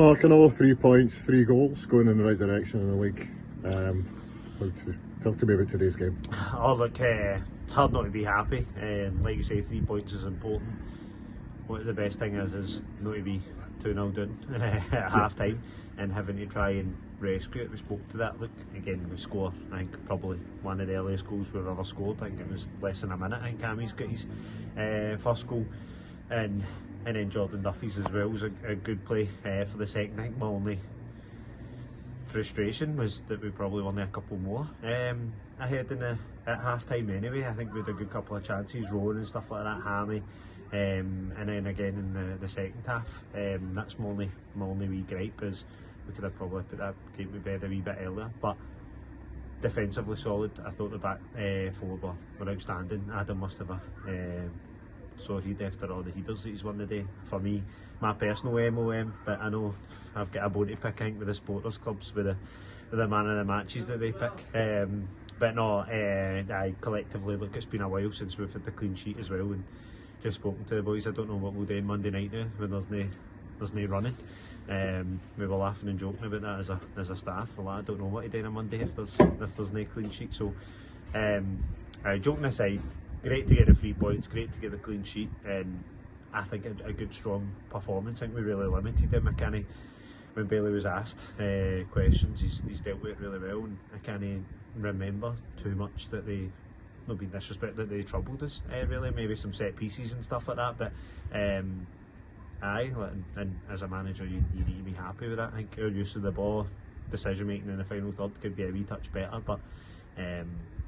Mark, in all 3 points, 3 goals, going in the right direction in the league. Talk to me about today's game. Oh look, it's hard not to be happy. Like you say, 3 points is important. What the best thing is not to be 2-0 down at half time and having to try and rescue it. We spoke to that. Look, again, we score, I think, probably one of the earliest goals we've ever scored. I think it was less than a minute. I think Cammy's got his first goal, and then Jordan Duffy's as well was a good play for the second. I think my only frustration was that we probably won a couple more ahead at half time anyway. I think we had a good couple of chances, Rowan and stuff like that, Hammy, and then again in the second half. That's my only wee gripe, is we could have probably put that game to bed a wee bit earlier. But defensively solid. I thought the back four were outstanding. Adam must have sorted after all the headers that he's won today. For me, my personal MOM, but I know I've got a bone to pick, I think, with the supporters clubs, with the man of the matches that they pick. But no, I collectively, look, it's been a while since we've had the clean sheet as well, and just spoken to the boys. I don't know what we'll do on Monday night now when there's no running. We were laughing and joking about that as a staff. Well, I don't know what to do on Monday if there's no clean sheet. So, joking aside, great to get the 3 points, great to get the clean sheet, and I think a good strong performance. I think we really limited him. McKinney, when Bailey was asked questions, he's dealt with it really well, and I can't remember too much that they, not being disrespect, that they troubled us really. Maybe some set pieces and stuff like that, but and as a manager you need to be happy with that. I think our use of the ball, decision making in the final third could be a wee touch better, but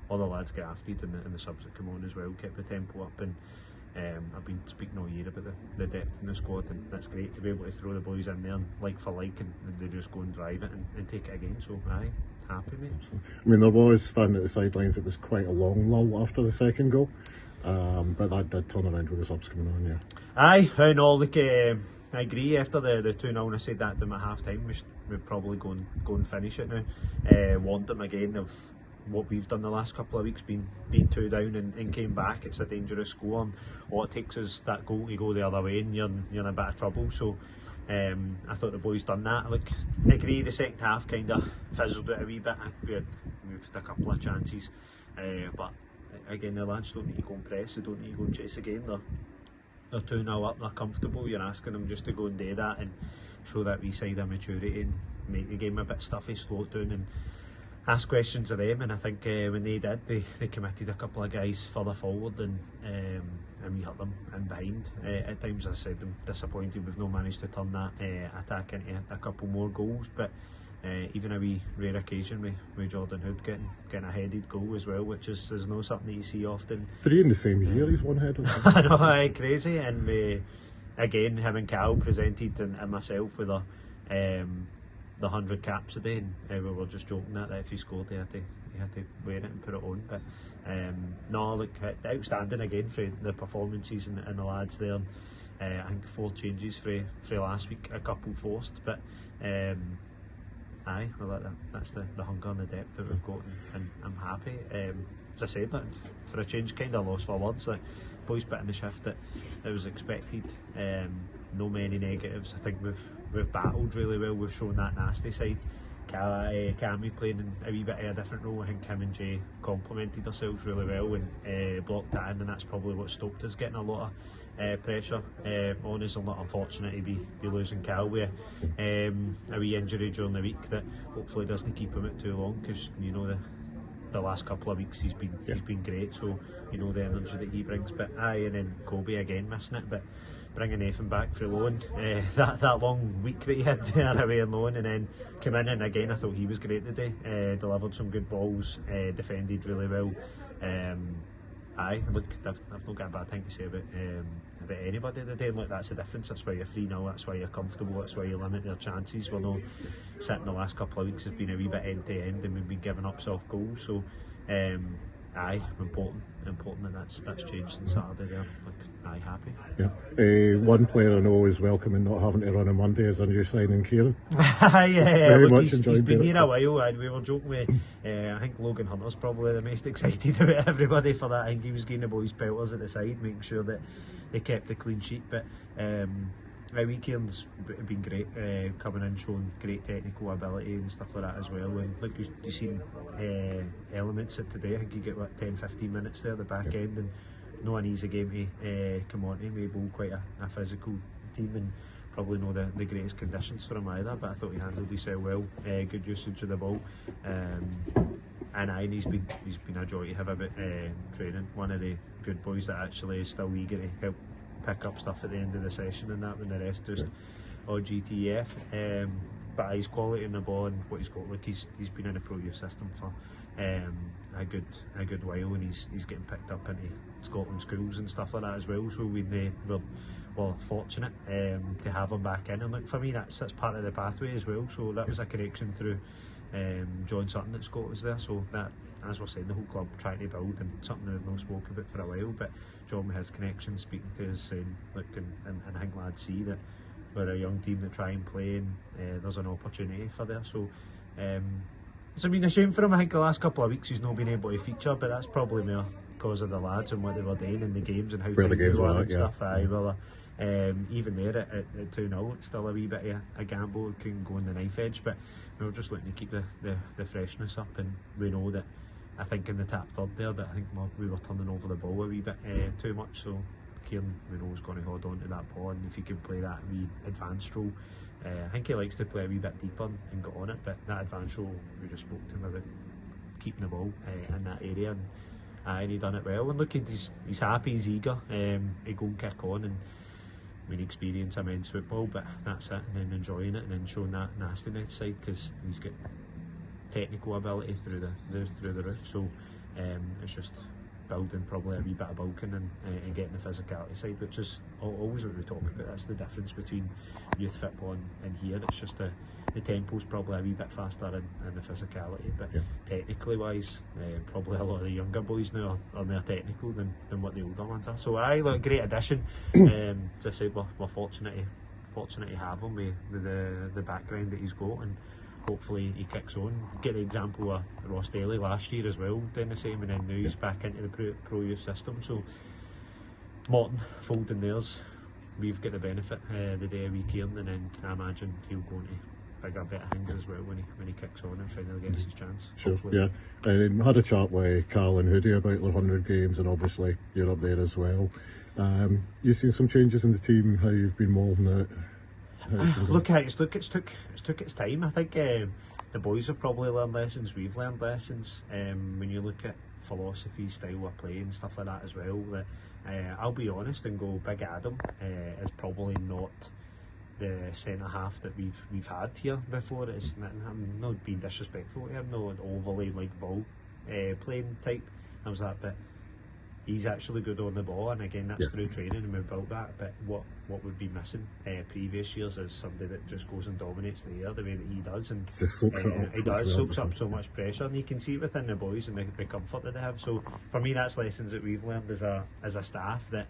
all the lads get after it, and the subs that come on as well kept the tempo up, and I've been speaking all year about the depth in the squad, and that's great to be able to throw the boys in there like for like, and they just go and drive it and take it again. So happy, mate. I mean, there was, standing at the sidelines, it was quite a long lull after the second goal, but that did turn around with the subs coming on, yeah. I know, look, I agree. After the 2-0, and I said that to them at half time, we'd probably go and finish it now. Want them again of what we've done the last couple of weeks, been 2 down and came back. It's a dangerous score, and all it takes is that goal to go the other way, and you're in a bit of trouble. So I thought the boys done that. Look, I agree, the second half kind of fizzled out a wee bit. We've had a couple of chances, but again, the lads don't need to go and press, they don't need to go and chase the game. They're 2-0 up, they're comfortable. You're asking them just to go and do that and show that wee side of maturity and make the game a bit stuffy, slow it down, and ask questions of them. And I think when they did, they committed a couple of guys further forward, and we hurt them in behind. At times, as I said, I'm disappointed we've not managed to turn that attack into a couple more goals, but even a wee rare occasion with Jordan Hood getting a headed goal as well, which is not something that you see often. 3 in the same year, he's one headed. I know, crazy. And again, him and Cal presented, and myself with the 100 caps a day, and we were just joking that if he scored, he had to wear it and put it on. But no, look, outstanding again for the performances and the lads there. I think 4 changes for last week, a couple forced, but well, that's the hunger and the depth that we've got, and I'm happy. As I said, for a change, kind of lost for words. The boys put in the shift that it was expected. No many negatives. I think we've battled really well. We've shown that nasty side. Cammy playing in a wee bit of a different role. I think him and Jay complemented ourselves really well and blocked that in, and that's probably what stoked us getting a lot of pressure on us. A lot unfortunate to be losing Cal with a wee injury during the week that hopefully doesn't keep him out too long, because you know the last couple of weeks he's been great, so you know the energy that he brings. But and then Kobe again missing it, but bringing Nathan back for loan, that long week that he had there away on loan, and then came in, and again I thought he was great today. Delivered some good balls, defended really well. Look, I've not got a bad thing to say about anybody today. Look, that's the difference. That's why you're 3-0, that's why you're comfortable, that's why you limit their chances. We're not sitting the last couple of weeks has been a wee bit end to end, and we've been giving up soft goals. So important that that's changed on Saturday there. Look, happy. Yeah. One player I know is welcoming not having to run on Monday is a new signing, Kieran. He's been here a while. We were joking with, I think Logan Hunter's probably the most excited about everybody for that. I think he was getting the boys pelters at the side, making sure that they kept the clean sheet. But wee Kieran's been great, coming in, showing great technical ability and stuff like that as well. And look, you've seen elements of today. I think you get what 10-15 minutes there at the back end, and no an easy game to come on to. Maybole quite a physical team, and probably not the greatest conditions for him either, but I thought he handled himself well. Good usage of the ball, and he's been a joy to have a bit training. One of the good boys that actually is still eager to help pick up stuff at the end of the session and that, when the rest just odd GTF. But his quality in the ball and what he's got, like he's been in the pro youth system for a good while, and he's getting picked up into Scotland schools and stuff like that as well. So we're fortunate to have him back in, and look, for me that's part of the pathway as well. So that was a connection through John Sutton at Scott was there, so that, as we're saying, the whole club trying to build, and something that we've not spoke about for a while, but John with his connection speaking to us saying, look, and I think lads see that we're a young team that try and play, and there's an opportunity for there. So it's been a shame for him. I think the last couple of weeks he's not been able to feature, but that's probably more because of the lads and what they were doing in the games and how the games were and stuff. Well, even there at 2-0, it's still a wee bit of a gamble. It can go on the knife edge, but we were just looking to keep the freshness up, and we know that I think in the tap third there that I think we were turning over the ball a wee bit too much. So Kieran, we know, is going to hold on to that ball, and if he can play that wee advanced role, I think he likes to play a wee bit deeper and get on it, but that advanced role, we just spoke to him about keeping the ball in that area, and he done it well. And look, he's happy, he's eager, he go and kick on, and I mean, experience immense football, but that's it, and then enjoying it, and then showing that nastiness side, because he's got technical ability through the roof. So it's just building probably a wee bit of bulking and getting the physicality side, which is always what we talk about. That's the difference between youth football and here. It's just the tempo's probably a wee bit faster in the physicality, but technically wise, probably a lot of the younger boys now are more technical than what the older ones are. So look, great addition. As I said, we're fortunate to have him with the background that he's got, and hopefully he kicks on. Get the example of Ross Daly last year as well, doing the same, and then now he's back into the pro youth system. So Morton folding theirs, we've got the benefit the day of Kieran, and then I imagine he'll go into bigger, better things as well when he kicks on and finally gets his chance. Sure, hopefully. yeah. And I had a chat with Carl and Hoodie about their 100 games, and obviously you're up there as well. You've seen some changes in the team, how you've been moulding it? Look, it's took its time. I think the boys have probably learned lessons. We've learned lessons. When you look at philosophy, style of play, and stuff like that as well. That I'll be honest and go, Big Adam is probably not the centre half that we've had here before. I'm not being disrespectful to him, not overly like ball playing type. I was that, but he's actually good on the ball, and again that's through training, and we've built that. But what would be missing previous years is somebody that just goes and dominates the air the way that he does, and just soaks it up. He does, soaks up so much pressure, and you can see it within the boys and the comfort that they have. So for me, that's lessons that we've learned as a staff, that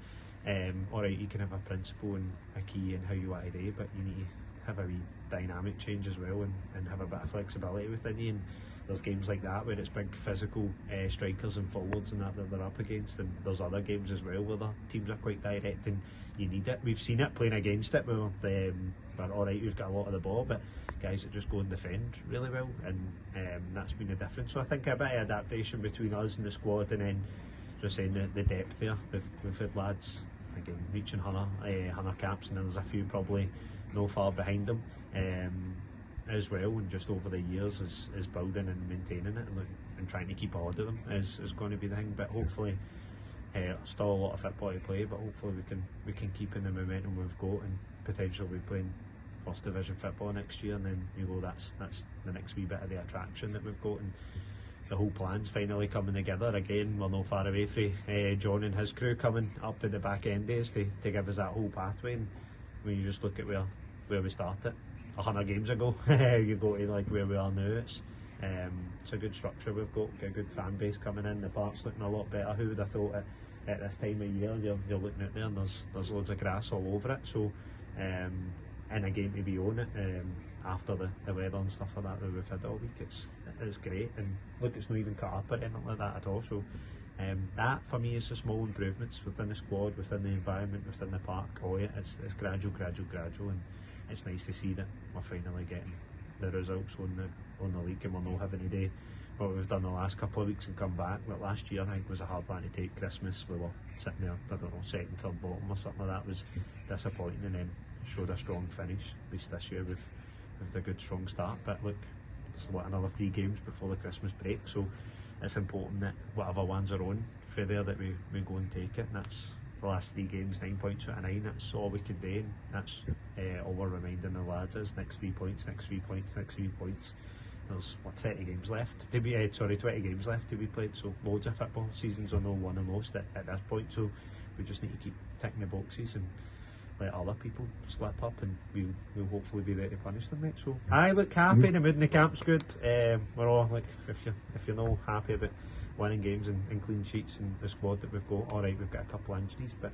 alright, you can have a principle and a key in how you want to do, but you need to have a wee dynamic change as well, and have a bit of flexibility within you. And there's games like that where it's big physical strikers and forwards and that they're up against, and there's other games as well where the teams are quite direct and you need it. We've seen it playing against it where we're alright, we've got a lot of the ball, but guys that just go and defend really well, and that's been the difference. So I think a bit of adaptation between us and the squad, and then just saying the depth there. We've had lads again reaching 100 caps, and then there's a few probably no far behind them as well, and just over the years is building and maintaining it, and trying to keep hold of them is going to be the thing. But hopefully still a lot of football to play, but hopefully we can keep in the momentum we've got, and potentially be playing first division football next year, and then you go, that's the next wee bit of the attraction that we've got, and the whole plan's finally coming together. Again, we're not far away from John and his crew coming up at the back end days to give us that whole pathway. And when you just look at where we started 100 games ago, you go to like where we are now, it's a good structure we've got a good fan base coming in, the park's looking a lot better. Who would have thought at this time of year you're looking out there and there's loads of grass all over it, so and again to be on it after the weather and stuff like that we've had all week, it's great. And look, it's not even cut up or anything like that at all, so That for me is the small improvements within the squad, within the environment, within the park. Oh yeah, it's gradual, and it's nice to see that we're finally getting the results on the league, and we're not having to do what we've done the last couple of weeks and come back. Like last year, I think was a hard one to take. Christmas, we were sitting there, I don't know, second, third, bottom or something like that. Was disappointing, and then showed a strong finish. At least this year with a good strong start. But look, there's another 3 games before the Christmas break, so it's important that whatever ones are on for there, that we go and take it. And that's the last 3 games, 9 points out of 9. That's all we can do, and that's all we're reminding the lads is next 3 points, next 3 points, next 3 points. There's 30 games left to be 20 games left to be played, so loads of football seasons are no won and lost at this point, so we just need to keep ticking the boxes and let other people slip up, and we'll hopefully be there to punish them, mate. So I look happy, the mood in the camp's good. We're all like, if you're not happy about winning games and clean sheets and the squad that we've got, alright, we've got a couple of injuries, but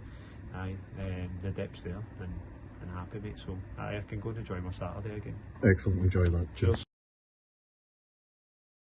the depth's there, and happy, mate. So I can go and enjoy my Saturday again. Excellent, enjoy that. Cheers.